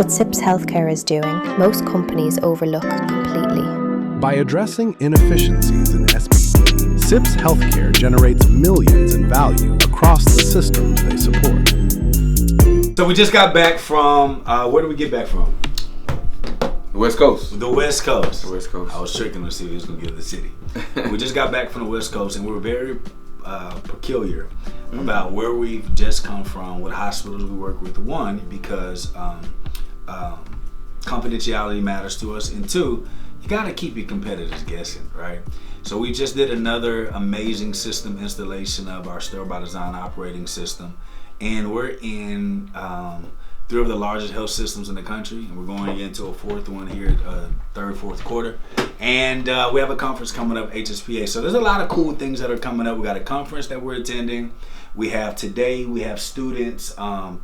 What SIPS Healthcare is doing, most companies overlook completely. By addressing inefficiencies in SPE, SIPS Healthcare generates millions in value across the systems they support. So we just got back from, where did we get back from? The West Coast. The West Coast. The West Coast. I was tricking to see if he was going to give the city. We just got back from the West Coast, and we're very peculiar about where we've just come from, what hospitals we work with. One, because confidentiality matters to us, and two, you got to keep your competitors guessing, right? So we just did another amazing system installation of our Sterile By Design operating system, and we're in three of the largest health systems in the country, and we're going into a fourth one here, third, fourth quarter. And we have a conference coming up, HSPA. So there's a lot of cool things that are coming up. We got a conference that we're attending. We have students,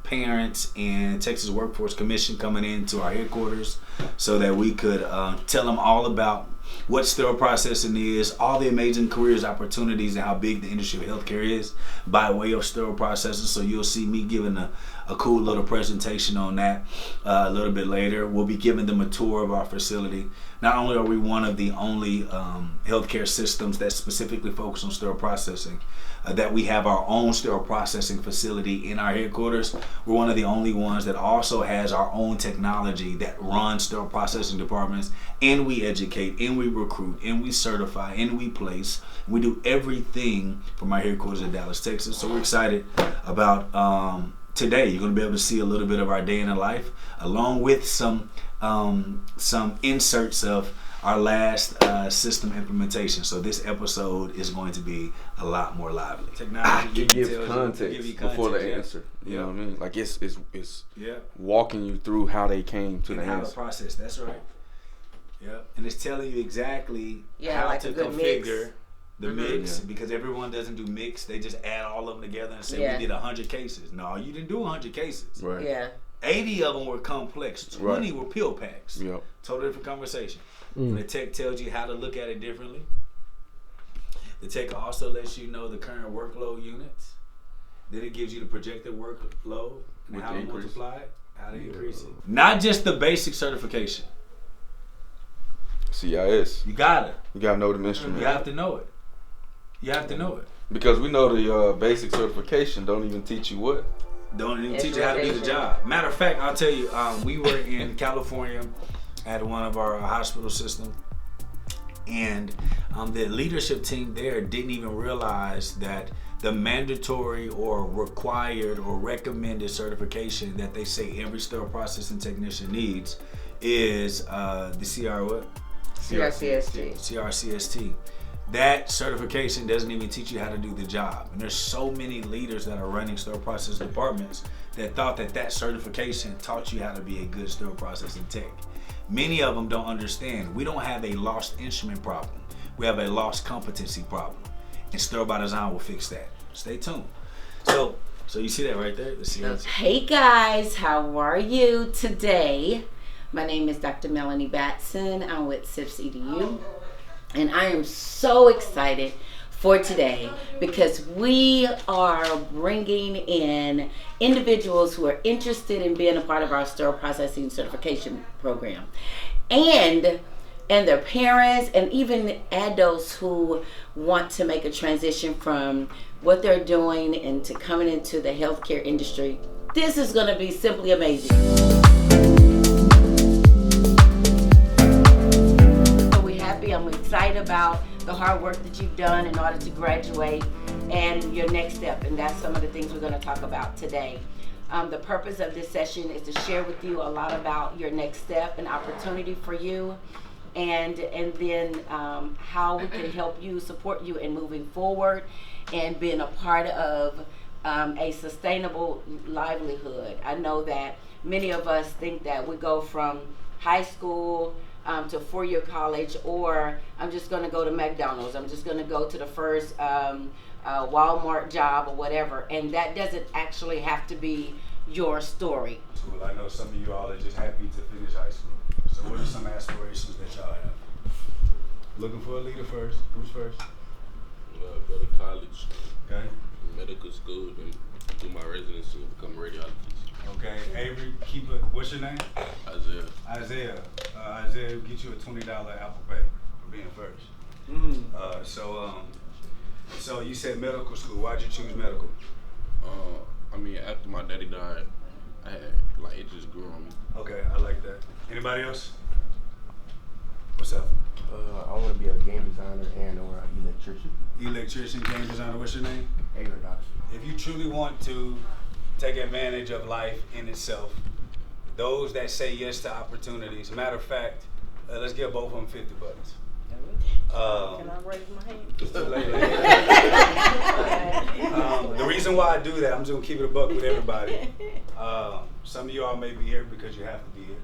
parents, and Texas Workforce Commission coming into our headquarters so that we could tell them all about what sterile processing is, all the amazing careers opportunities, and how big the industry of healthcare is by way of sterile processing. So you'll see me giving a cool little presentation on that a little bit later. We'll be giving them a tour of our facility. Not only are we one of the only healthcare systems that specifically focus on sterile processing, that we have our own sterile processing facility in our headquarters. We're one of the only ones that also has our own technology that runs sterile processing departments, and we educate, and we recruit, and we certify, and we place. We do everything from our headquarters in Dallas, Texas. So we're excited about today. You're going to be able to see a little bit of our day in the life, along with some inserts of our last system implementation. So this episode is going to be a lot more lively. Technology you give context before the answer. You know what I mean? Like it's walking you through how they came to the answer. How to process. That's right. Yeah, and it's telling you exactly how like to configure the mix, because everyone doesn't do mix. They just add all of them together and say we did 100 cases. No, you didn't do 100 cases. Right. Yeah. 80 of them were complex. 20 were pill packs. Yep. Totally different conversation. The tech tells you how to look at it differently. The tech also lets you know the current workload units. Then it gives you the projected workload and how to multiply it, how to increase it. Not just the basic certification. CIS. You gotta know the instrument. You have to know it. You have to know it. Because we know the basic certification don't even teach you what. Don't even teach you how to do the job. Matter of fact, I'll tell you, we were in California at one of our hospital systems, and the leadership team there didn't even realize that the mandatory or required or recommended certification that they say every sterile processing technician needs is the CRCST. That certification doesn't even teach you how to do the job. And there's so many leaders that are running sterile process departments that thought that certification taught you how to be a good sterile processing tech. Many of them don't understand. We don't have a lost instrument problem. We have a lost competency problem. And Sterile By Design will fix that. Stay tuned. So you see that right there? Hey guys, how are you today? My name is Dr. Melonye Batson. I'm with SIPS EDU. And I am so excited for today because we are bringing in individuals who are interested in being a part of our sterile processing certification program, and their parents, and even adults who want to make a transition from what they're doing into coming into the healthcare industry. This is going to be simply amazing. I'm excited about the hard work that you've done in order to graduate and your next step, and that's some of the things we're going to talk about today. The purpose of this session is to share with you a lot about your next step and opportunity for you, and then how we can help you, support you in moving forward and being a part of a sustainable livelihood. I know that many of us think that we go from high school to four-year college, or I'm just going to go to McDonald's, I'm just going to go to the first Walmart job or whatever, and that doesn't actually have to be your story. Well, I know some of you all are just happy to finish high school. So what are some aspirations that y'all have? Looking for a leader first. Who's first? Go to college. Okay. Medical school, then do my residency and become a radiologist. Okay, Avery, keep it. What's your name? Isaiah. Isaiah, get you a $20 Apple Pay for being first. So you said medical school. Why'd you choose medical? I mean, after my daddy died, I had, like, it just grew on me. Okay, I like that. Anybody else? What's up? I want to be a game designer and or an electrician. Electrician, game designer. What's your name? Avery Doctor. If you truly want to take advantage of life in itself, those that say yes to opportunities, matter of fact, let's give both of them 50 bucks. Can I raise my hand? It's too late. The reason why I do that, I'm just gonna keep it a buck with everybody. Some of you all may be here because you have to be here,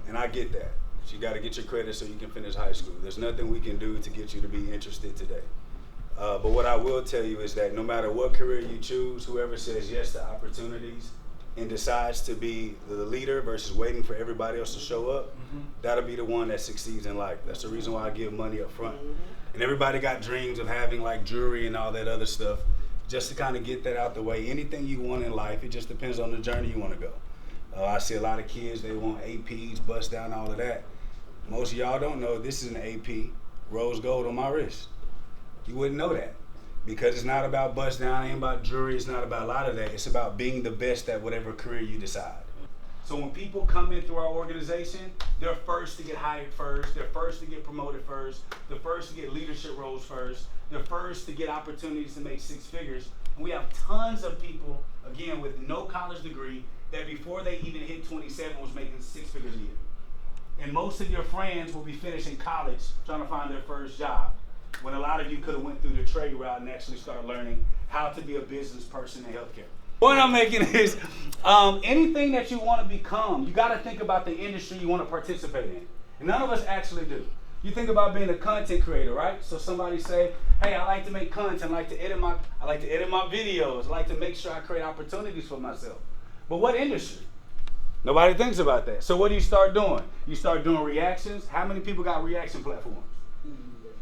and I get that. You got to get your credit so you can finish high school. There's nothing we can do to get you to be interested today. But what I will tell you is that no matter what career you choose, whoever says yes to opportunities and decides to be the leader versus waiting for everybody else to show up, that'll be the one that succeeds in life. That's the reason why I give money up front. And everybody got dreams of having like jewelry and all that other stuff. Just to kind of get that out the way. Anything you want in life, it just depends on the journey you want to go. I see a lot of kids, they want APs, bust down, all of that. Most of y'all don't know this is an AP, rose gold on my wrist. You wouldn't know that because it's not about bust down, it ain't about jewelry, it's not about a lot of that. It's about being the best at whatever career you decide. So when people come in through our organization, they're first to get hired first, they're first to get promoted first, they're first to get leadership roles first, they're first to get opportunities to make 6 figures. And we have tons of people, again, with no college degree that before they even hit 27 was making 6 figures a year. And most of your friends will be finishing college trying to find their first job, when a lot of you could have went through the trade route and actually started learning how to be a business person in healthcare. Point I'm making is anything that you want to become, you got to think about the industry you want to participate in. And none of us actually do. You think about being a content creator, right? So somebody say, hey, I like to make content, I like to edit my videos, I like to make sure I create opportunities for myself. But what industry? Nobody thinks about that. So what do you start doing? You start doing reactions. How many people got reaction platforms?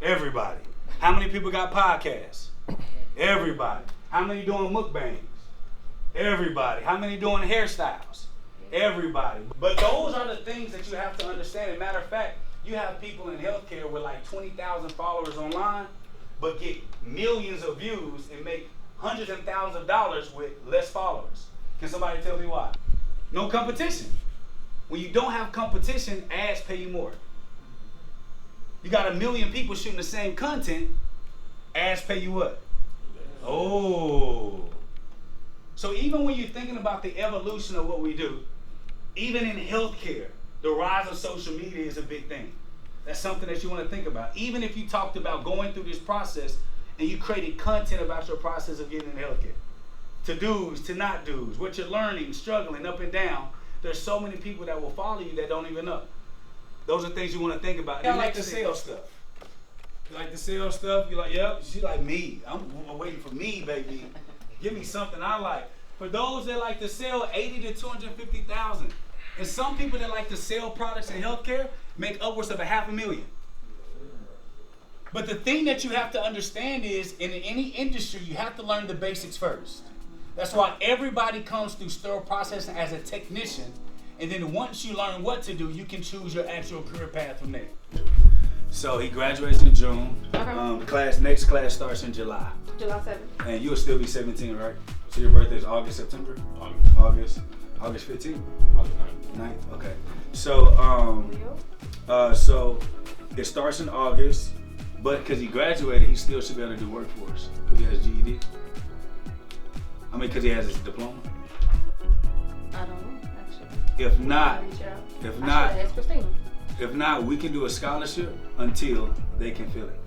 Everybody. How many people got podcasts? Everybody. How many doing mukbangs? Everybody. How many doing hairstyles? Everybody. But those are the things that you have to understand. As a matter of fact, you have people in healthcare with like 20,000 followers online, but get millions of views and make hundreds of thousands of dollars with less followers. Can somebody tell me why? No competition. When you don't have competition, ads pay you more. You got 1 million people shooting the same content, ads pay you what? Oh. So even when you're thinking about the evolution of what we do, even in healthcare, the rise of social media is a big thing. That's something that you want to think about. Even if you talked about going through this process and you created content about your process of getting into healthcare. To-dos, to not do's, what you're learning, struggling, up and down. There's so many people that will follow you that don't even know. Those are things you want to think about. You like to sell stuff. You like to sell stuff? You're like, yep, she like me. I'm waiting for me, baby. Give me something I like. For those that like to sell, 80 to 250,000. And some people that like to sell products in healthcare make upwards of $500,000. But the thing that you have to understand is, in any industry, you have to learn the basics first. That's why everybody comes through sterile processing as a technician, and then once you learn what to do, you can choose your actual career path from there. So he graduates in June. Okay. Next class starts in July. July 7th. And you'll still be 17, right? So your birthday is August, September? August 15th? August 9th, okay. So, so it starts in August, but because he graduated, he still should be able to do workforce because he has GED. I mean, because he has his diploma. I don't know, actually. If not, ask Christina. If not, we can do a scholarship until they can fill it.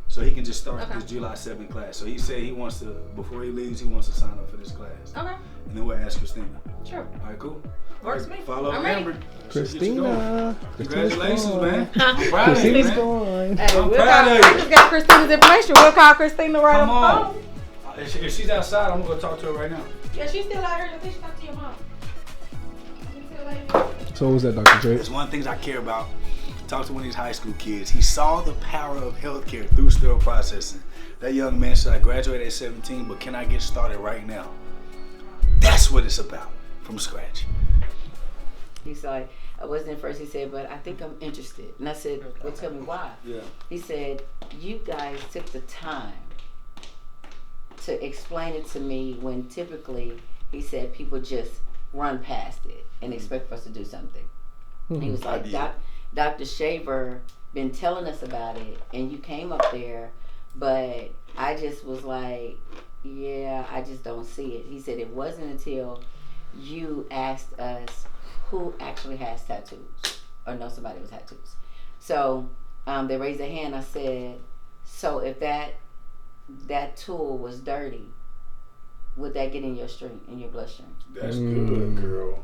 So he can just start this July 7th class. So he said he wants to, before he leaves, he wants to sign up for this class. Okay. And then we'll ask Christina. Sure. All right, cool. Works for me. Follow I'm Amber. ready. Christina. Congratulations, man. Huh? I'm proud of you, Christina's man. gone. Hey, I'm proud of you. I just got Christina's information. We'll call Christina right Come on on. the phone. If she's outside, I'm going to go talk to her right now. Yeah, she's still out here. I think she talked to your mom. You still like So what was that, Dr. Dre? There's one of the things I care about. Talk to one of these high school kids. He saw the power of healthcare through sterile processing. That young man said, I graduated at 17, but can I get started right now? That's what it's about from scratch. He's like, I wasn't at first. He said, but I think I'm interested. And I said, well, tell me why. Yeah. He said, you guys took the time to explain it to me when typically, he said, people just run past it and expect for us to do something. He was like, Dr. Shaver been telling us about it, and you came up there, but I just was like, yeah, I just don't see it. He said it wasn't until you asked us who actually has tattoos or know somebody with tattoos. So they raised their hand. I said, so if that tool was dirty, would that get in your stream, in your bloodstream? That's good, girl.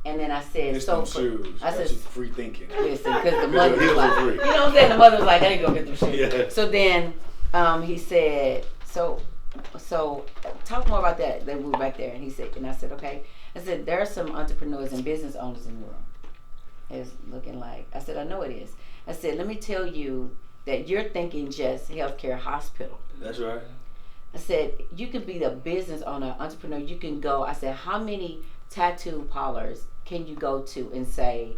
And then I said, It's so them shoes. I said, free thinking. listen, because the mother was like, free. you know what I'm saying? The mother was like, I ain't gonna get them shoes. Yeah. So then he said, so talk more about that. They moved back there, and he said, and I said, okay. I said, there are some entrepreneurs and business owners in the room. It's looking like, I said, I know it is. I said, let me tell you that you're thinking just healthcare hospital. That's right. I said, you can be the business owner, entrepreneur. You can go. I said, how many tattoo parlors can you go to and say,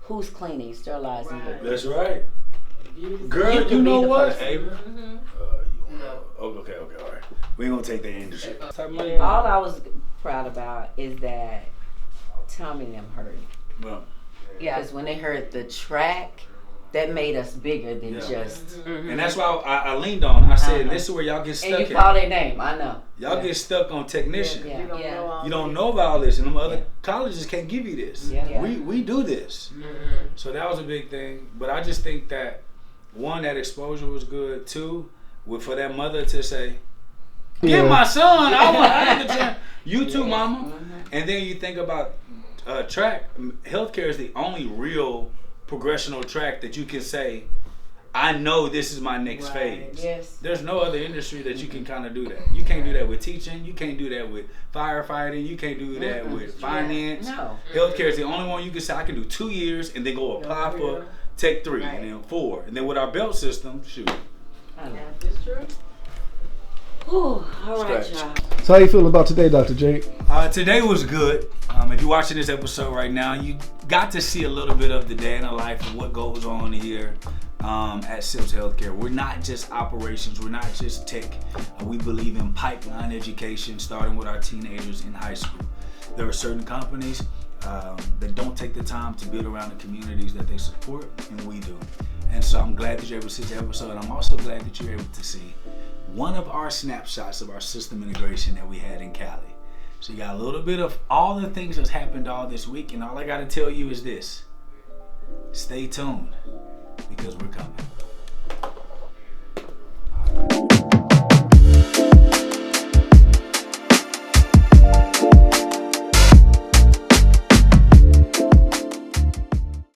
who's cleaning, sterilizing? Right. That's right. Girl, you know what? Ava? Okay, all right. We ain't gonna take the industry. All I was proud about is that Tommy and them heard it. Well, Because when they heard the track, that made us bigger than just. and that's why I leaned on. I said, this is where y'all get stuck. And you call their name, I know. Y'all get stuck on technician. Yeah. You don't know about all this, and them other colleges can't give you this. Yeah. We do this. So that was a big thing. But I just think that, one, that exposure was good. Two, for that mother to say, get my son, I want to you too, mama. And then you think about track. Healthcare is the only real progressional track that you can say, I know this is my next phase. Yes. There's no other industry that you can kind of do that. You can't do that with teaching. You can't do that with firefighting. You can't do that with finance. No. Healthcare is the only one you can say, I can do 2 years and then go apply for Tech 3 and then 4. And then with our belt system, shoot. I know. It's true. Whew, all right, y'all. So how you feeling about today, Dr. Jake? Today was good. If you're watching this episode right now, you got to see a little bit of the day in the life of what goes on here at SIPS Healthcare. We're not just operations. We're not just tech. We believe in pipeline education, starting with our teenagers in high school. There are certain companies that don't take the time to build around the communities that they support, and we do. And so I'm glad that you're able to see this episode. I'm also glad that you're able to see one of our snapshots of our system integration that we had in Cali. So you got a little bit of all the things that's happened all this week, and all I got to tell you is this: stay tuned, because we're coming.